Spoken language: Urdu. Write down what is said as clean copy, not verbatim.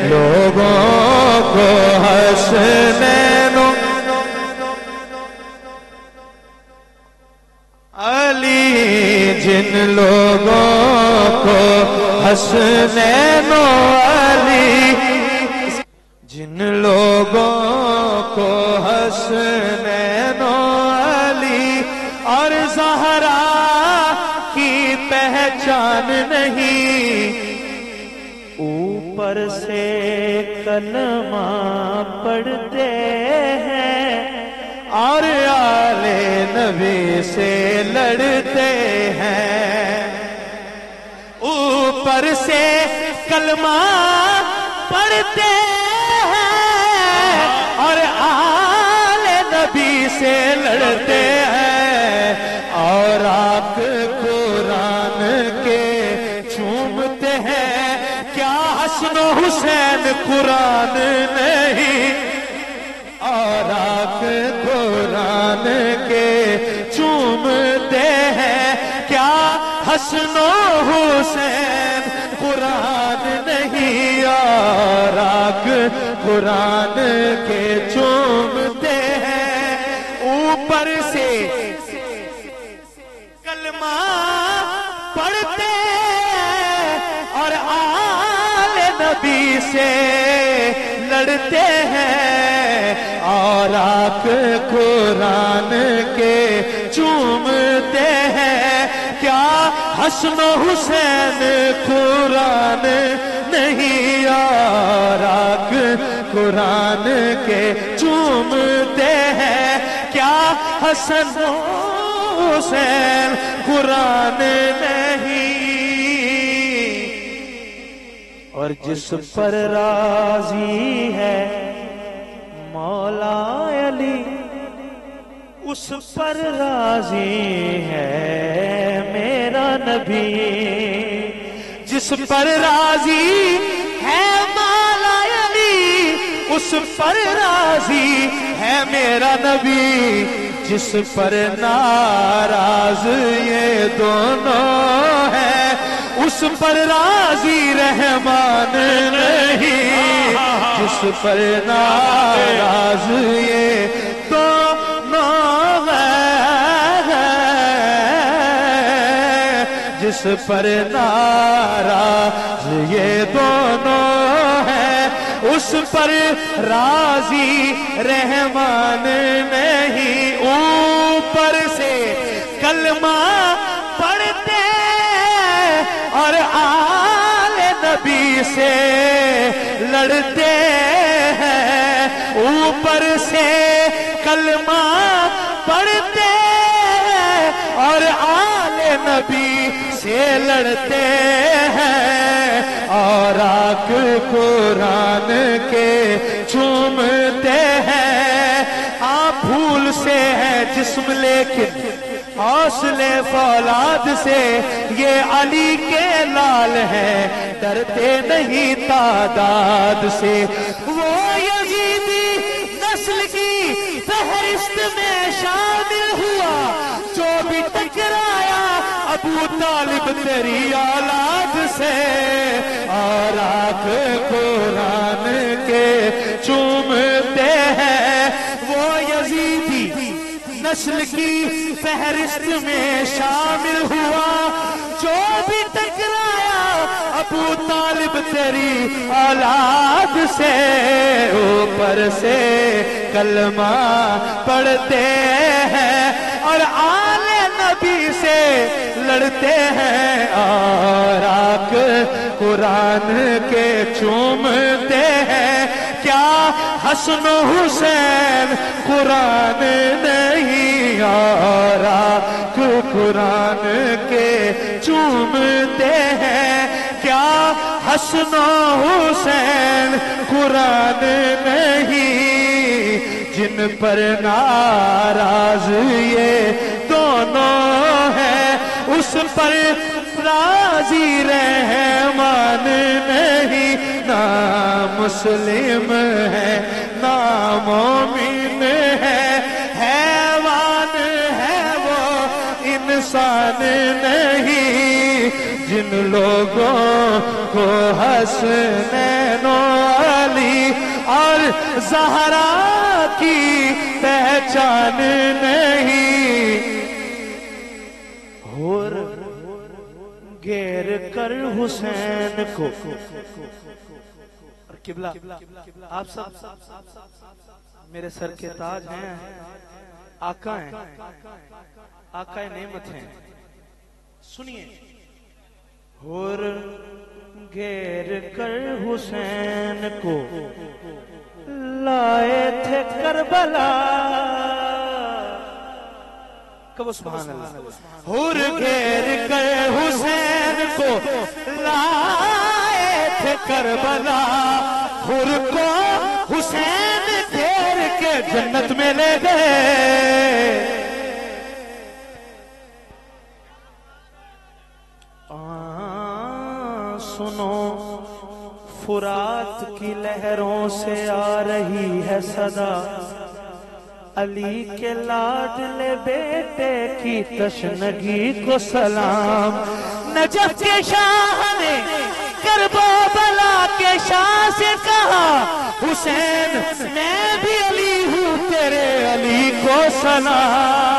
لوگوں کو حسنینو علی جن لوگوں کو حسنین و علی جن لوگوں کو حسنین و علی اور زہرا کی پہچان نہیں اوپر سے کلمہ پڑھتے ہیں اور آل نبی سے لڑتے ہیں اوپر سے کلمہ پڑھتے ہیں اور آل نبی سے لڑتے ہیں اور آق قرآن کے چومتے ہیں کیا حسن و حسین قرآن نہیں اور آق قرآن کے چومتے ہیں کیا حسن و حسین قرآن نہیں اور آق قرآن کے چومتے ہیں اوپر سے کلمہ پڑھتے ہیں اور آل نبی سے لڑتے ہیں اور آق قرآن کے چومتے ہیں کیا حسن و حسین قرآن نہیں اور آق قرآن کے چومتے ہیں کیا حسن و حسین قرآن نہیں اور جس پر راضی ہے مولا علی اس پر راضی ہے میرا نبی جس پر راضی ہے مولا علی اس پر راضی ہے میرا نبی جس پر ناراض یہ دونوں ہیں اس پر راضی رحمان نہیں جس پر ناراض یہ دونوں ہیں جس پر ناراض یہ دونوں ہیں اس پر راضی رحمان نہیں اوپر سے کلمہ پڑھتے اور آل نبی سے لڑتے ہیں اوپر سے کلمہ پڑھتے اور آل نبی سے لڑتے ہیں اور آق قرآن کے چومتے ہیں آپ پھول سے ہے جسم لیکن حوصلے فولاد سے یہ علی کے لال ہیں ڈرتے نہیں تعداد سے وہ یزیدی نسل کی فہرست میں شامل ہوا جو بھی ٹکرایا ابو طالب تیری اولاد سے اور آق قرآن کے چومتے ہیں وہ یزیدی نسل کی فہرست میں شامل ہوا جو بھی ٹکرایا ابو طالب تیری اولاد سے اوپر سے کلمہ پڑھتے ہیں اور آل نبی سے لڑتے ہیں اور آق قرآن کے چومتے ہیں کیا حسن و حسین قرآن نہیں اور آق قرآن کے چومتے ہیں کیا حسن و حسین قرآن نہیں جن پر ناراض یہ دونوں ہیں اس پر راضی رحمان نہیں نہ مسلم ہے نہ مومن ہے حیوان ہے وہ انسان نہیں جن لوگوں کو حسنین و علی اور زہرا کی پہچان نہیں، اور گیر کر حسین کو. اور قبلہ آپ سب میرے سر کے تاج ہیں، آقا ہیں، آقا نعمت ہیں. سنیے، اور گیر کر حسین کو لائے تھے کربلا. کب سبحان اللہ. اور گیر کر حسین کو لائے تھے کربلا، اور کو حسین گھیر کے جنت میں لے گئے. سنو فرات کی لہروں سے آ رہی ہے صدا، علی کے لاڈلے بیٹے کی تشنگی کو سلام. نجف کے شاہ نے کربلا کے شاہ سے کہا، حسین میں بھی علی ہوں تیرے علی کو سلام.